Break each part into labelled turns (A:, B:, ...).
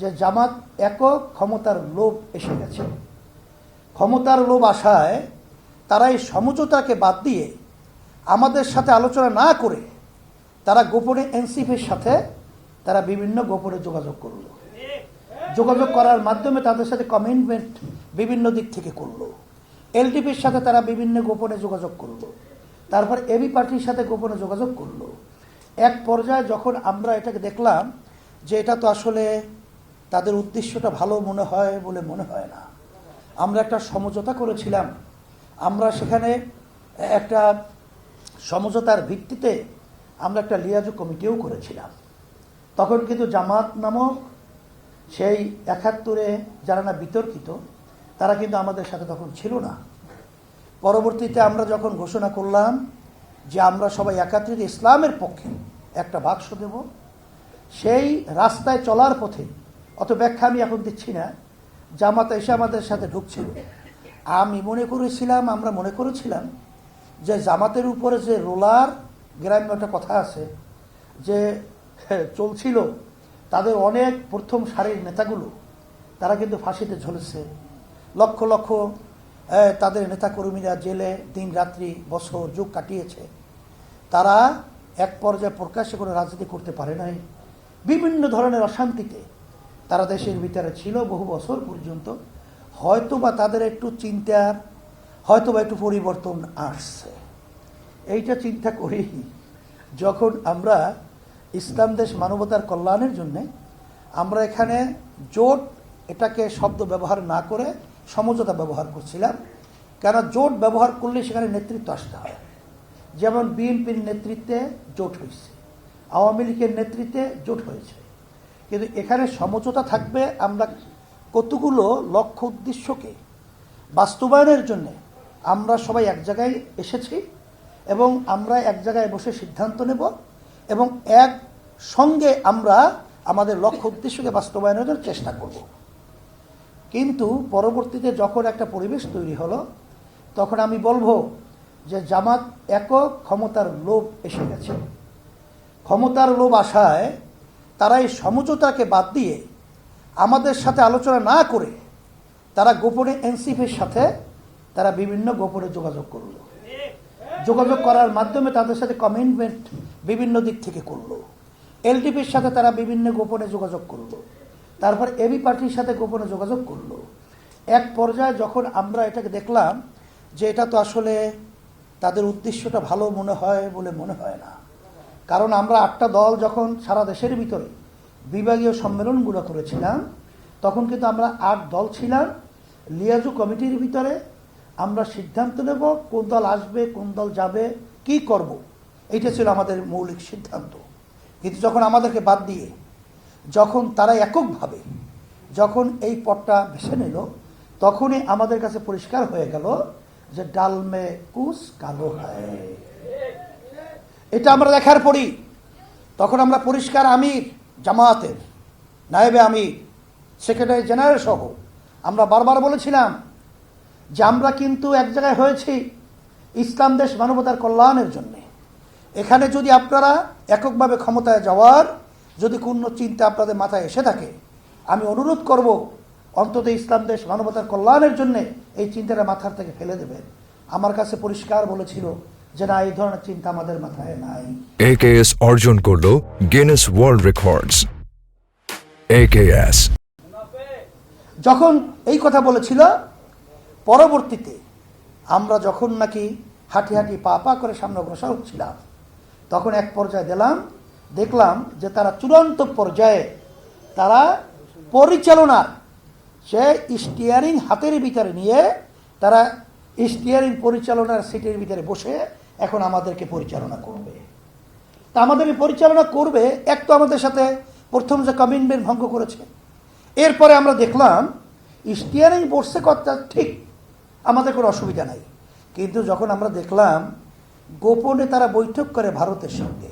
A: যে জামাত একক ক্ষমতার লোভ এসে গেছে। ক্ষমতার লোভ আসায় তারা এই সমঝোতাকে বাদ দিয়ে আমাদের সাথে আলোচনা না করে তারা গোপনে এনসিপির সাথে তারা বিভিন্ন গোপনে যোগাযোগ করলো। যোগাযোগ করার মাধ্যমে তাদের সাথে কমিটমেন্ট বিভিন্ন দিক থেকে করলো। এলডিপির সাথে তারা বিভিন্ন গোপনে যোগাযোগ করলো। তারপর এবি পার্টির সাথে গোপনে যোগাযোগ করলো। এক পর্যায়ে যখন আমরা এটাকে দেখলাম যে এটা তো আসলে তাদের উদ্দেশ্যটা ভালো মনে হয় বলে মনে হয় না, আমরা একটা সমঝোতা করেছিলাম। আমরা সেখানে একটা সমঝোতার ভিত্তিতে আমরা একটা লিয়াজু কমিটিও করেছিলাম। তখন কিন্তু জামাত নামক সেই ৭১-এ যারা না বিতর্কিত তারা কিন্তু আমাদের সাথে তখন ছিল না। পরবর্তীতে আমরা যখন ঘোষণা করলাম যে আমরা সবাই একাত্রিত ইসলামের পক্ষে একটা বাক্স দেব, সেই রাস্তায় চলার পথে, অত ব্যাখ্যা আমি এখন দিচ্ছি না, জামাত এসে আমাদের সাথে ঢুকছিল। আমরা মনে করেছিলাম যে জামাতের উপরে যে রোলার গ্রাম্য একটা কথা আছে যে চলছিল, তাদের অনেক প্রথম সারির নেতাগুলো তারা কিন্তু ফাঁসিতে ঝুলেছে। লক্ষ লক্ষ তাদের নেতাকর্মীরা জেলে দিন রাত্রি বছর যুগ কাটিয়েছে। তারা এক পর্যায়ে প্রকাশ্যে কোনো রাজনীতি করতে পারে নাই। বিভিন্ন ধরনের অশান্তিতে তারা দেশের ভিতরে ছিল বহু বছর পর্যন্ত। হয়তোবা তাদের একটু চিন্তার হয়তোবা একটু পরিবর্তন আসছে। এইটা চিন্তা করেই যখন আমরা ইসলাম দেশ মানবতার কল্যাণের জন্য আমরা এখানে জোট এটাকে শব্দ ব্যবহার না করে সমঝোতা ব্যবহার করছিলাম। কেন জোট ব্যবহার করলে সেখানে নেতৃত্ব আসতে হয়। যেমন বিএনপির নেতৃত্বে জোট হয়েছে, আওয়ামী লীগের নেতৃত্বে জোট হয়েছে, কিন্তু এখানে সমঝোতা থাকবে আমরা কতগুলো লক্ষ্য উদ্দেশ্যকে বাস্তবায়নের জন্য আমরা সবাই এক জায়গায় এসেছি এবং আমরা এক জায়গায় বসে সিদ্ধান্ত নেব এবং এক সঙ্গে আমরা আমাদের লক্ষ্য উদ্দেশ্যকে বাস্তবায়নের জন্য চেষ্টা করব। কিন্তু পরবর্তীতে যখন একটা পরিবেশ তৈরি হলো তখন আমি বলবো যে জামাত একক ক্ষমতার লোভ এসে গেছে। ক্ষমতার লোভ আসায় তারা এই সমঝোতাকে বাদ দিয়ে আমাদের সাথে আলোচনা না করে তারা গোপনে এনসিপির সাথে তারা বিভিন্ন গোপনে যোগাযোগ করলো। যোগাযোগ করার মাধ্যমে তাদের সাথে কমিটমেন্ট বিভিন্ন দিক থেকে করলো। এলডিপির সাথে তারা বিভিন্ন গোপনে যোগাযোগ করলো। তারপর এবি পার্টির সাথে গোপনে যোগাযোগ করলো। এক পর্যায়ে যখন আমরা এটাকে দেখলাম যে এটা তো আসলে তাদের উদ্দেশ্যটা ভালো মনে হয় বলে মনে হয় না, কারণ আমরা ৮টা দল যখন সারা দেশের ভিতরে বিভাগীয় সম্মেলনগুলো করেছিলাম তখন কিন্তু আমরা ৮ দল ছিলাম। লিয়াজু কমিটির ভিতরে আমরা সিদ্ধান্ত নেব কোন দল আসবে, কোন দল যাবে, কি করব, এইটা ছিল আমাদের মৌলিক সিদ্ধান্ত। কিন্তু যখন আমাদেরকে বাদ দিয়ে যখন তারা এককভাবে যখন এই পথটা বেছে নিল তখনই আমাদের কাছে পরিষ্কার হয়ে গেল যে ডাল মে কুছ কালো হয়। এটা আমরা দেখার পরই তখন আমরা পরিষ্কার আমির জামায়াতের নায়েবে আমির সেক্রেটারি জেনারেল সহ আমরা বারবার বলেছিলাম যে আমরা কিন্তু এক জায়গায় হয়েছি ইসলাম দেশ মানবতার কল্যাণের জন্য। এখানে যদি আপনারা এককভাবে ক্ষমতায় যাওয়ার যদি কোনো চিন্তা আপনাদের মাথায় এসে থাকে, আমি অনুরোধ করব অন্তত ইসলাম দেশ মানবতার কল্যাণের জন্য এই চিন্তাটা মাথার থেকে ফেলে দেবেন। আমার কাছে পরিষ্কার বলেছিল যে না, এই ধরনের চিন্তা আমাদের মাথায় নাই।
B: AKS অর্জন করলো গিনেস ওয়ার্ল্ড রেকর্ডস। AKS
A: যখন এই কথা বলেছিল, পরবর্তীতে আমরা যখন নাকি হাঁটি হাঁটি পা পা করে সামনে অগ্রসর হচ্ছিলাম তখন এক পর্যায়ে দেখলাম যে তারা চূড়ান্ত পর্যায়ে তারা পরিচালনার সে স্টিয়ারিং হাতের ভিতরে নিয়ে তারা স্টিয়ারিং পরিচালনার সিটের ভিতরে বসে এখন আমাদেরকে পরিচালনা করবে। তা আমাদের পরিচালনা করবে, এক তো আমাদের সাথে প্রথম যে কমিটমেন্ট ভঙ্গ করেছে, এরপরে আমরা দেখলাম স্টিয়ারিং বসছে কথা ঠিক, আমাদের কোনো অসুবিধা নাই। কিন্তু যখন আমরা দেখলাম গোপনে তারা বৈঠক করে ভারতের সঙ্গে,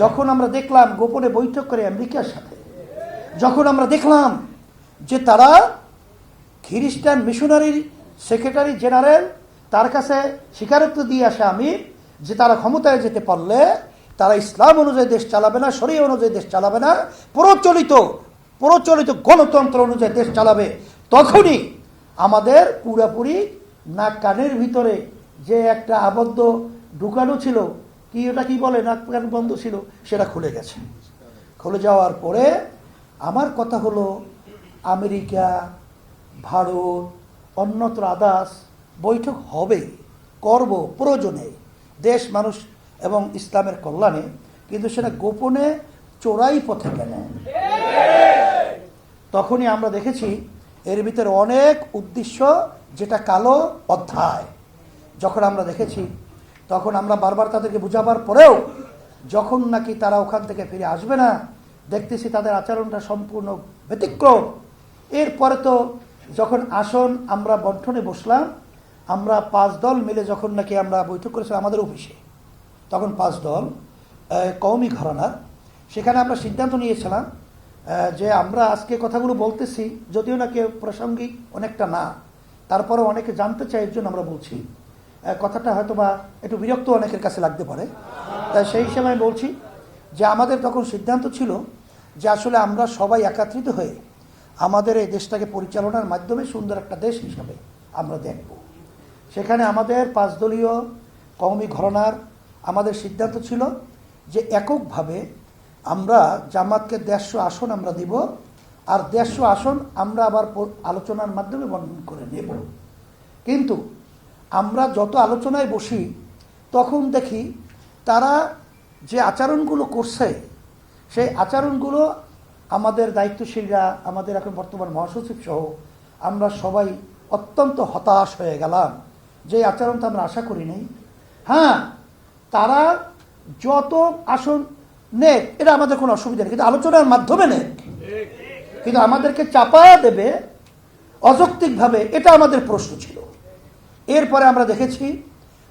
A: যখন আমরা দেখলাম গোপনে বৈঠক করে আমেরিকার সাথে, যখন আমরা দেখলাম যে তারা খ্রিস্টান মিশনারির সেক্রেটারি জেনারেল তার কাছে স্বীকারোক্তি দিয়ে আসে আমি যে তারা ক্ষমতায় যেতে পারলে তারা ইসলাম অনুযায়ী দেশ চালাবে না, শরিয়া অনুযায়ী দেশ চালাবে না, প্রচলিত প্রচলিত গণতন্ত্র অনুযায়ী দেশ চালাবে, তখনই আমাদের পুরাপুরি নাক কানের ভিতরে যে একটা আবদ্ধ ঢুকানো ছিল, কি ওটা কি বলে, নাক কান বন্ধ ছিল, সেটা খুলে গেছে। খুলে যাওয়ার পরে আমার কথা হলো, আমেরিকা, ভারত, অন্যত্র আদার্স বৈঠক হবে, করব প্রয়োজনে, দেশ মানুষ এবং ইসলামের কল্যাণে, কিন্তু সেটা গোপনে চোরাই পথে কেন। তখনই আমরা দেখেছি এর ভিতরে অনেক উদ্দেশ্য, যেটা কালো অধ্যায়। যখন আমরা দেখেছি, তখন আমরা বারবার তাদেরকে বুঝাবার পরেও যখন নাকি তারা ওখান থেকে ফিরে আসবে না, দেখতেছি তাদের আচরণটা সম্পূর্ণ ব্যতিক্রম। এরপরে তো যখন আসন আমরা বন্টনে বসলাম, আমরা 5 দল মিলে যখন নাকি আমরা বৈঠক করেছিলাম আমাদের অফিসে, তখন 5 দল কওমি ঘরানার, সেখানে আমরা সিদ্ধান্ত নিয়েছিলাম যে আমরা আজকে কথাগুলো বলতেছি, যদিও নাকি প্রাসঙ্গিক অনেকটা না, তারপরে অনেকে জানতে চায়, এর জন্য আমরা বলছি। কথাটা হয়তো বা একটু বিরক্ত অনেকের কাছে লাগতে পারে, তাই সেই হিসেবে আমি বলছি যে আমাদের তখন সিদ্ধান্ত ছিল যে আসলে আমরা সবাই একত্রিত হয়ে আমাদের এই দেশটাকে পরিচালনার মাধ্যমে সুন্দর একটা দেশ হিসাবে আমরা দেখব। সেখানে আমাদের 5 দলীয় কওমি ঘরানার আমাদের সিদ্ধান্ত ছিল যে এককভাবে আমরা জামাতকে 150 আসন আমরা দিব, আর 150 আসন আমরা আবার আলোচনার মাধ্যমে বন্টন করে নেব। কিন্তু আমরা যত আলোচনায় বসি, তখন দেখি তারা যে আচরণগুলো করছে, সেই আচরণগুলো আমাদের দায়িত্বশীলরা, আমাদের এখন বর্তমান মহাসচিব সহ আমরা সবাই অত্যন্ত হতাশ হয়ে গেলাম, যে আচরণ তো আমরা আশা করি নাই। হ্যাঁ, তারা যত আসন নেক, এটা আমাদের কোনো অসুবিধা নেই, কিন্তু আলোচনার মাধ্যমে নেক, কিন্তু আমাদেরকে চাপায়া দেবে অযৌক্তিকভাবে, এটা আমাদের প্রশ্ন ছিল। এরপরে আমরা দেখেছি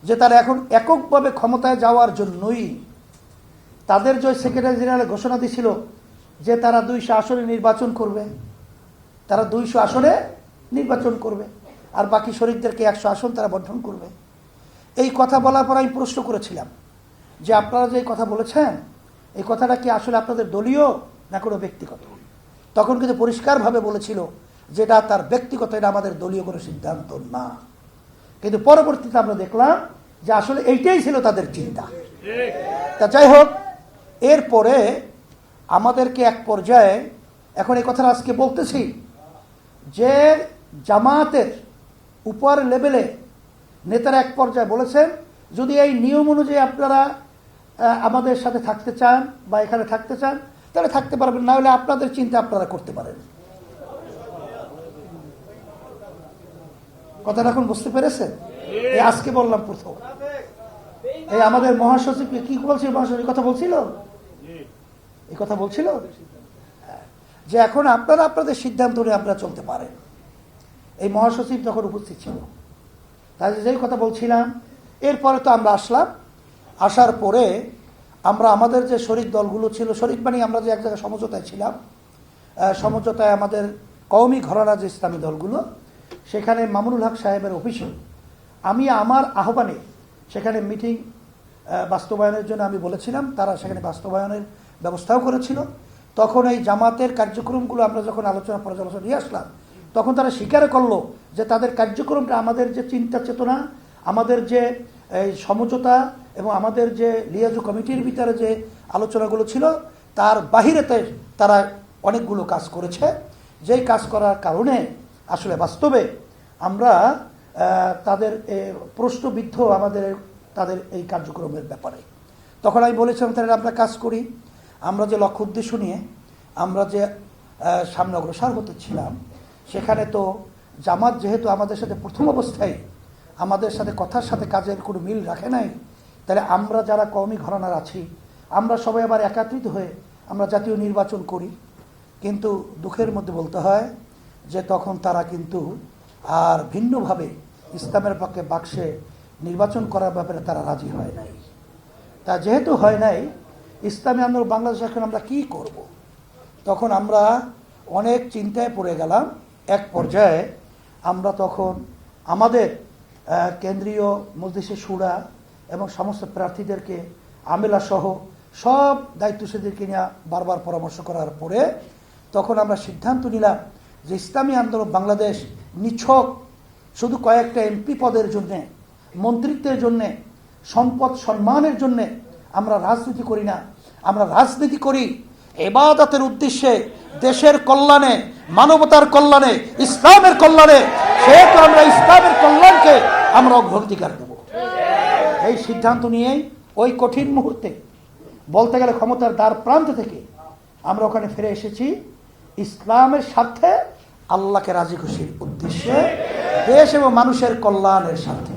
A: যে তারা এখন এককভাবে ক্ষমতায় যাওয়ার জন্যই তাদের যে সেক্রেটারি জেনারেল ঘোষণা দিয়েছিল যে তারা 200 আসনে নির্বাচন করবে, তারা 200 আসনে নির্বাচন করবে, আর বাকি শরীকদেরকে 100 আসন তারা বন্টন করবে। এই কথা বলার পর আমি প্রশ্ন করেছিলাম যে আপনারা যে কথা বলেছেন, এই কথাটা কি আসলে আপনাদের দলীয় না কোনো ব্যক্তিগত? তখন কিন্তু পরিষ্কারভাবে বলেছিল যেটা তার ব্যক্তিগত, এটা আমাদের দলীয় কোনো সিদ্ধান্ত না। কিন্তু পরবর্তীতে আমরা দেখলাম যে আসলে এইটাই ছিল তাদের চিন্তা। তা যাই হোক, এরপরে আমাদেরকে এক পর্যায়ে, এখন এই কথাটা আজকে বলতেছি, যে জামাতের উপর লেভেলে নেতারা এক পর্যায়ে বলেছেন, যদি এই নিয়ম অনুযায়ী আপনারা আমাদের সাথে থাকতে চান বা এখানে থাকতে চান, তাহলে থাকতে পারবেন, না হলে আপনাদের চিন্তা আপনারা করতে পারেন। কথাটা এখন বুঝতে পেরেছেন? এই আজকে বললাম প্রথম, এই আমাদের মহাসচিবকে কি বলছে, মহাসচিব কথা বলছিল, এই কথা বলছিল যে এখন আপনারা আপনাদের সিদ্ধান্ত নিয়ে আপনারা চলতে পারেন। এই মহাসচিব তখন উপস্থিত ছিল, তাই যেই কথা বলছিলাম। এরপরে তো আমরা আসলাম, আসার পরে আমরা আমাদের যে শরিক দলগুলো ছিল, শরিক মানে আমরা যে এক জায়গায় সমঝোতায় ছিলাম, সমঝোতায় আমাদের কওমি ঘরানা যে ইসলামী দলগুলো, সেখানে মামুনুল হক সাহেবের অফিসে আমি আমার আহ্বানে সেখানে মিটিং বাস্তবায়নের জন্য আমি বলেছিলাম, তারা সেখানে বাস্তবায়নের ব্যবস্থাও করেছিল। তখন এই জামাতের কার্যক্রমগুলো আমরা যখন আলোচনা পর্যালোচনা নিয়ে আসলাম, তখন তারা স্বীকার করলো যে তাদের কার্যক্রমটা আমাদের যে চিন্তা চেতনা, আমাদের যে এই সমঝোতা এবং আমাদের যে লিয়াজু কমিটির ভিতরে যে আলোচনাগুলো ছিল, তার বাহিরেতে তারা অনেকগুলো কাজ করেছে, যেই কাজ করার কারণে আসলে বাস্তবে আমরা তাদের প্রশ্নবিদ্ধ আমাদের তাদের এই কার্যক্রমের ব্যাপারে। তখন আমি বলেছিলাম, তাহলে আমরা কাজ করি, আমরা যে লক্ষ্য উদ্দেশ্য নিয়ে আমরা যে সামনে অগ্রসর হতে ছিলাম, সেখানে তো জামাত যেহেতু আমাদের সাথে প্রথম অবস্থায় আমাদের সাথে কথার সাথে কাজের কোনো মিল রাখে নাই, তাহলে আমরা যারা কওমি ঘরানার আছি, আমরা সবাই আবার একত্রিত হয়ে আমরা জাতীয় নির্বাচন করি। কিন্তু দুঃখের মধ্যে বলতে হয় যে তখন তারা কিন্তু আর ভিন্নভাবে ইসলামের পক্ষে বাক্সে নির্বাচন করার ব্যাপারে তারা রাজি হয় নাই। তা যেহেতু হয় নাই, ইসলামী আন্দোলন বাংলাদেশ এখন আমরা কি করব? তখন আমরা অনেক চিন্তায় পড়ে গেলাম। এক পর্যায়ে আমরা তখন আমাদের কেন্দ্রীয় মজলিসে শুরা এবং সমস্ত প্রার্থীদেরকে আমেলা সহ সব দায়িত্বশীলদেরকে নিয়ে বারবার পরামর্শ করার পরে তখন আমরা সিদ্ধান্ত নিলাম যে ইসলামী আন্দোলন বাংলাদেশ নিছক শুধু কয়েকটা এমপি পদের জন্যে, মন্ত্রিত্বের জন্যে, সম্পদ সম্মানের জন্যে আমরা রাজনীতি করি না। আমরা রাজনীতি করি ইবাদতের উদ্দেশ্যে, দেশের কল্যাণে, মানবতার কল্যাণে, ইসলামের কল্যাণে। সেহেতু আমরা ইসলামের কল্যাণকে আমরা অগ্রাধিকার দেব। এই সিদ্ধান্ত নিয়েই ওই কঠিন মুহূর্তে, বলতে গেলে ক্ষমতার দ্বার প্রান্ত থেকে আমরা ওখানে ফিরে এসেছি ইসলামের স্বার্থে, আল্লাহকে রাজি খুশির উদ্দেশ্যে, দেশ এবং মানুষের কল্যাণের স্বার্থে,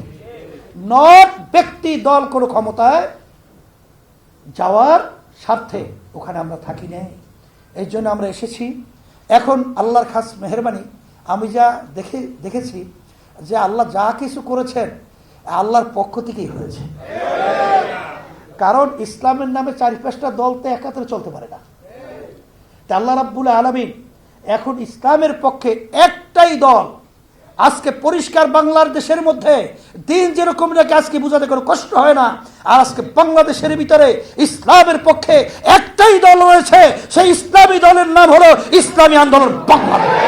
A: নট ব্যক্তি দল কোনো ক্ষমতায় যাওয়ার স্বার্থে ওখানে আমরা থাকি নাই। এই জন্য আমরা এসেছি। এখন আল্লাহর খাস মেহেরবানি, আমি যা দেখেছি যে আল্লাহ যা কিছু করেছেন আল্লাহর পক্ষ থেকেই হয়েছে। কারণ ইসলামের নামে 4-5টা দল তো একাত্রে চলতে পারে না। তা আল্লাহ রাব্বুল আলামিন এখন ইসলামের পক্ষে একটাই দল। আজকে পরিষ্কার বাংলার দেশের মধ্যে দিন যেরকম নাকি আজকে বোঝাতে কোনো কষ্ট হয় না, আর আজকে বাংলাদেশের ভিতরে ইসলামের পক্ষে একটাই দল রয়েছে। সেই ইসলামী দলের নাম হলো ইসলামী আন্দোলন বাংলাদেশ।